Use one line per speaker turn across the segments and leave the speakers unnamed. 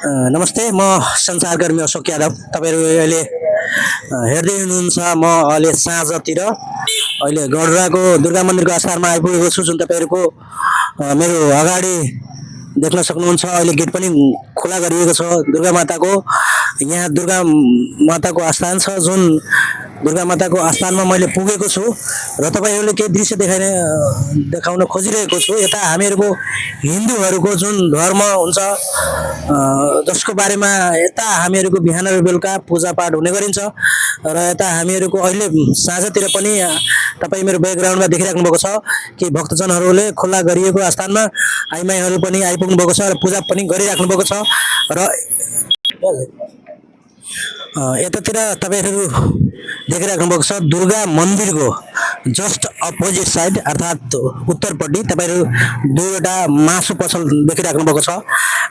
नमस्ते, म सञ्चारकर्मी अशोक यादव। तपाईँहरू अहिले हेर्दै हुनुहुन्छ। म अहिले साँझतिर अहिले गडुराको दुर्गा मन्दिरको आसारमा आइपुगेको छु, जुन तपाईँहरूको मेरो अगाडि देख्न सक्नुहुन्छ। अहिले गेट पनि खुला गरिएको छ दुर्गा माताको। यहाँ दुर्गा माताको आस्थान छ, जुन दुर्गा माताको आस्थानमा मैले पुगेको छु र तपाईँहरूले केही दृश्य देखाउन खोजिरहेको छु। यता हामीहरूको हिन्दूहरूको जुन धर्म हुन्छ, जसको बारेमा यता हामीहरूको बिहान र बेलुका पूजापाठ हुने गरिन्छ। र यता हामीहरूको अहिले साँझतिर पनि तपाईँ मेरो ब्याकग्राउन्डमा देखिराख्नु भएको छ कि भक्तजनहरूले खुल्ला गरिएको आस्थानमा आइमाईहरू पनि आइपुग्नु भएको छ र पूजा पनि गरिराख्नु भएको छ। र यतातिर तपाईँहरू देखिराख्नु भएको छ दुर्गा मन्दिरको जस्ट अपोजिट साइड अर्थात् उत्तरपट्टि तपाईँहरू दुईवटा मासु पसल देखिराख्नु भएको छ।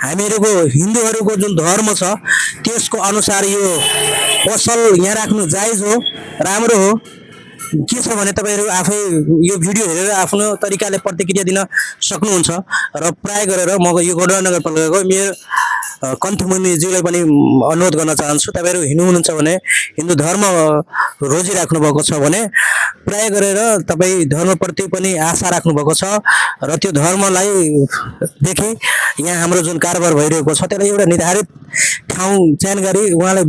हामीहरूको हिन्दूहरूको जुन धर्म छ त्यसको अनुसार यो पसल यहाँ राख्नु जायज हो, राम्रो हो। के छ भने तपाईँहरू आफै यो भिडियो हेरेर आफ्नो तरिकाले प्रतिक्रिया दिन सक्नुहुन्छ। र प्राय गरेर म यो गडुरा नगरपालिकाको मेरो कन्थमुनिज्यूलाई पनि अनुरोध गर्न चाहन्छु, तपाईँहरू हिन्दू हुनुहुन्छ भने, हिन्दू धर्म रोजिराख्नु भएको छ भने प्राय गरेर तपाईँ धर्मप्रति पनि आशा राख्नु भएको छ र त्यो धर्मलाई देखि यहाँ हाम्रो जुन कारोबार भइरहेको छ त्यसलाई एउटा निर्धारित ठाउँ चयन गरी उहाँलाई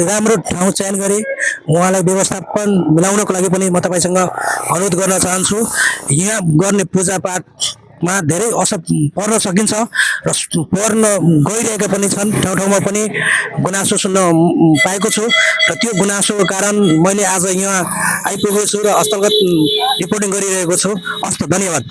राम्रो ठाउँ चयन गरी उहाँलाई व्यवस्थापन मिलाउनको लागि पनि म तपाईँसँग अनुरोध गर्न चाहन्छु। यहाँ गर्ने पूजापाठमा धेरै असर पर्न सकिन्छ र पर्न गइरहेका पनि छन्। ठाउँ ठाउँमा पनि गुनासो सुन्न पाएको छु र त्यो गुनासोको कारण मैले आज यहाँ आइपुगेको छु र हस्तगत रिपोर्टिङ गरिरहेको छु। हस्त, धन्यवाद।